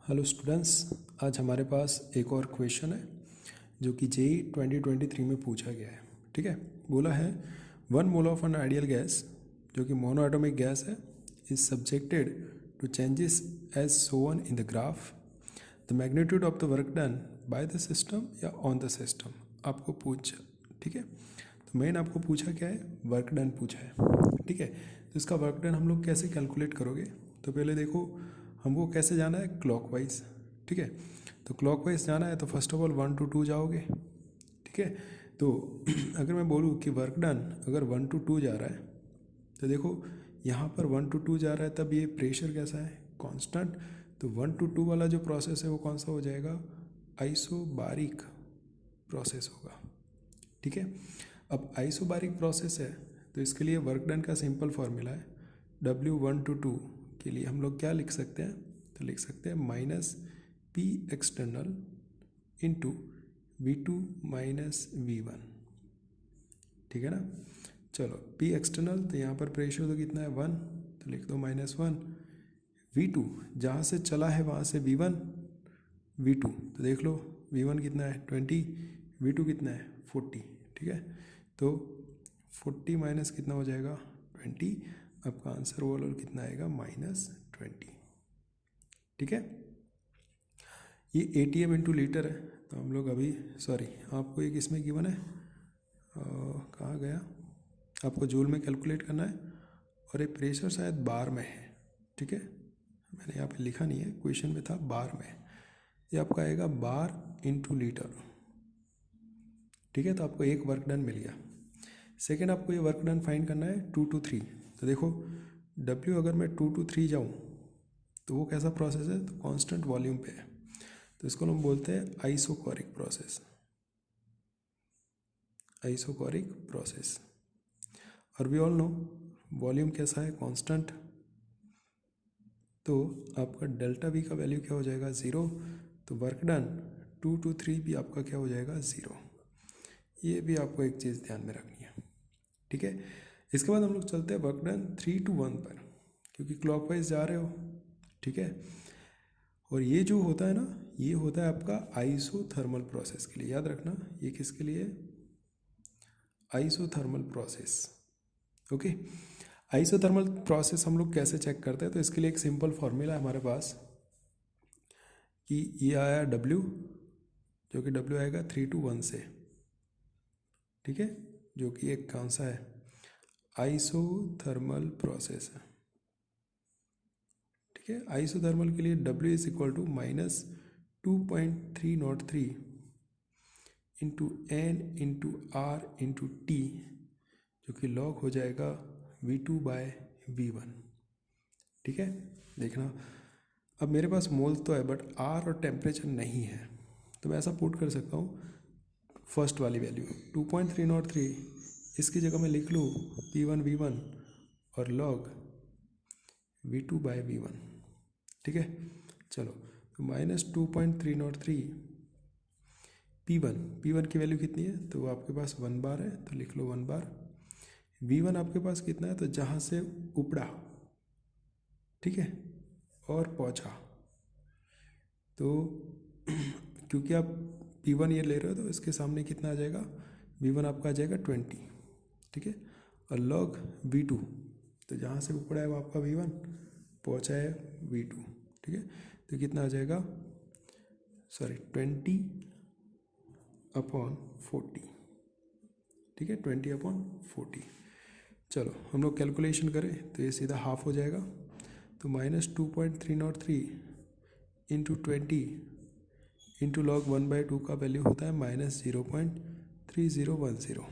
Hello students, आज हमारे पास एक और क्वेश्चन है जो कि जेई 2023 में पूछा गया है। ठीक है, बोला है 1 mole of an ideal gas जो कि मोनोएटॉमिक गैस है is subjected to changes as shown in the graph. The magnitude of the work done by the system या ऑन द सिस्टम आपको पूछा। ठीक है, तो मेन आपको पूछा क्या है, वर्क डन पूछा है। ठीक है, तो इसका वर्क डन हम लोग कैसे कैलकुलेट करोगे, तो पहले देखो हमको कैसे जाना है, क्लॉकवाइज। ठीक है, तो क्लॉकवाइज जाना है तो फर्स्ट ऑफ ऑल 1 to 2 जाओगे। ठीक है, तो अगर मैं बोलूँ कि वर्क डन अगर 1 to 2 जा रहा है तो देखो यहाँ पर 1 to 2 जा रहा है, तब ये प्रेशर कैसा है, कांस्टेंट। तो 1 to 2 वाला जो प्रोसेस है वो कौन सा हो जाएगा, आइसोबारिक प्रोसेस होगा। ठीक है, अब आइसोबारिक प्रोसेस है तो इसके लिए वर्क डन का सिंपल फॉर्मूला है W1 to 2 के लिए हम लोग क्या लिख सकते हैं, तो लिख सकते हैं minus P external into V2 minus V1। ठीक है ना, चलो पी एक्सटर्नल तो यहाँ पर प्रेशर तो कितना है 1, तो लिख दो -1। V2 जहाँ से चला है वहाँ से V1 V2 तो देख लो V1 कितना है 20, V2 कितना है 40। ठीक है, तो 40 माइनस कितना हो जाएगा 20, आपका आंसर ओवरऑल कितना आएगा -20। ठीक है, ये ATM इंटू लीटर है, तो हम लोग अभी आपको एक इसमें गिवन है, कहाँ गया, आपको जूल में कैलकुलेट करना है और ये प्रेशर शायद बार में है। ठीक है, मैंने यहाँ पे लिखा नहीं है, क्वेश्चन में था बार में, ये आपका आएगा बार इंटू लीटर। ठीक है, तो आपको एक वर्क डन मिल गया। सेकेंड आपको ये वर्क डन फाइंड करना है 2 to 3। तो देखो W अगर मैं 2 to 3 जाऊँ तो वो कैसा प्रोसेस है, तो कांस्टेंट वॉल्यूम पे है, तो इसको हम बोलते हैं आइसोकोरिक प्रोसेस। आइसोकोरिक प्रोसेस, और वी ऑल नो वॉल्यूम कैसा है, कांस्टेंट, तो आपका डेल्टा V का वैल्यू क्या हो जाएगा 0, तो वर्क डन 2 to 3 भी आपका क्या हो जाएगा 0। ये भी आपको एक चीज़ ध्यान में रखनी है। ठीक है, इसके बाद हम लोग चलते हैं वर्क डन 3 to 1 पर, क्योंकि क्लॉकवाइज जा रहे हो। ठीक है, और ये जो होता है ना, ये होता है आपका आइसोथर्मल प्रोसेस के लिए, याद रखना ये किसके लिए, isothermal process. Okay, isothermal process हम लोग कैसे चेक करते हैं, तो इसके लिए एक सिंपल फॉर्मूला है हमारे पास कि ये आया W, जो कि W आएगा 3 to 1 से। ठीक है, जो कि एक कौन सा है, आइसोथर्मल प्रोसेस है। ठीक है, आइसोथर्मल के लिए W is equal to -2.303 into N into R into T, जो कि लॉग हो जाएगा V2 बाय V1। ठीक है, देखना अब मेरे पास मोल तो है बट R और टेम्परेचर नहीं है, तो मैं ऐसा पुट कर सकता हूँ फर्स्ट वाली वैल्यू 2.303, इसकी जगह मैं लिख लूँ P1 V1 और लॉग V2 बाय V1। ठीक है, चलो तो -2.303 P1 की वैल्यू कितनी है, तो आपके पास 1 बार है, तो लिख लो 1 बार। V1 आपके पास कितना है, तो जहाँ से उपड़ा, ठीक है, और पहुँचा, तो क्योंकि आप P1 ये ले रहे हो तो इसके सामने कितना आ जाएगा, V1 आपका आ जाएगा 20। ठीक है, और लॉग V2, तो जहाँ से उपड़ा है वो आपका V1, पहुँचा है V2। ठीक है, तो कितना आ जाएगा 20/40। ठीक है, 20/40। चलो हम लोग कैलकुलेशन करें तो ये सीधा हाफ हो जाएगा, तो -2.303 इंटू 20 इंटू लॉग 1/2 का वैल्यू होता है -0.3010।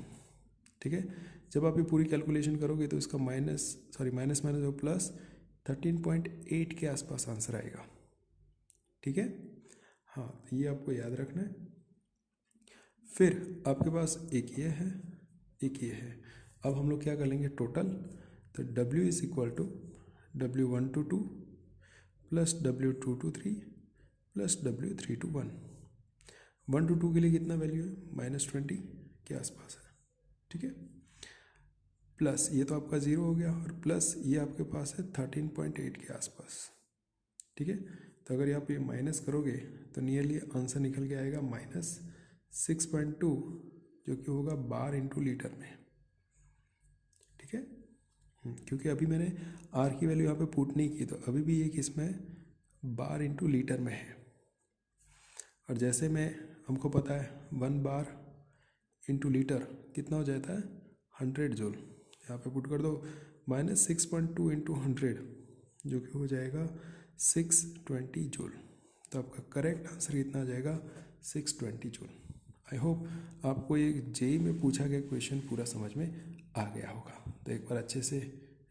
ठीक है, जब आप ये पूरी कैलकुलेशन करोगे तो इसका माइनस और प्लस 13.8 के आसपास आंसर आएगा। ठीक है, हाँ ये आपको याद रखना है। फिर आपके पास एक ये है, एक ये है। अब हम लोग क्या कर लेंगे टोटल, तो W is equal to W1 to 2 plus W2 to 3 plus W3 to 1। 1 to 2 के लिए कितना वैल्यू है, -20 के आसपास है। ठीक है, प्लस ये तो आपका 0 हो गया, और प्लस ये आपके पास है 13.8 के आसपास। ठीक है, तो अगर यहाँ पे माइनस करोगे तो नियरली आंसर निकल के आएगा -6.2, जो कि होगा बार इंटू लीटर में। ठीक है, क्योंकि अभी मैंने आर की वैल्यू यहाँ पे पुट नहीं की, तो अभी भी ये किसमें बार इंटू लीटर में है। और जैसे में हमको पता है 1 बार इंटू लीटर कितना हो जाता है 100 जूल। यहाँ पे पुट कर दो -6.2 इंटू 100, जो कि हो जाएगा 620 जूल। तो आपका करेक्ट आंसर कितना आ जाएगा 620 जूल। आई होप आपको ये जेई में पूछा गया क्वेश्चन पूरा समझ में आ गया होगा। तो एक बार अच्छे से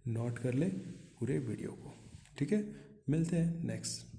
नोट कर ले पूरे वीडियो को। ठीक है, मिलते हैं नेक्स्ट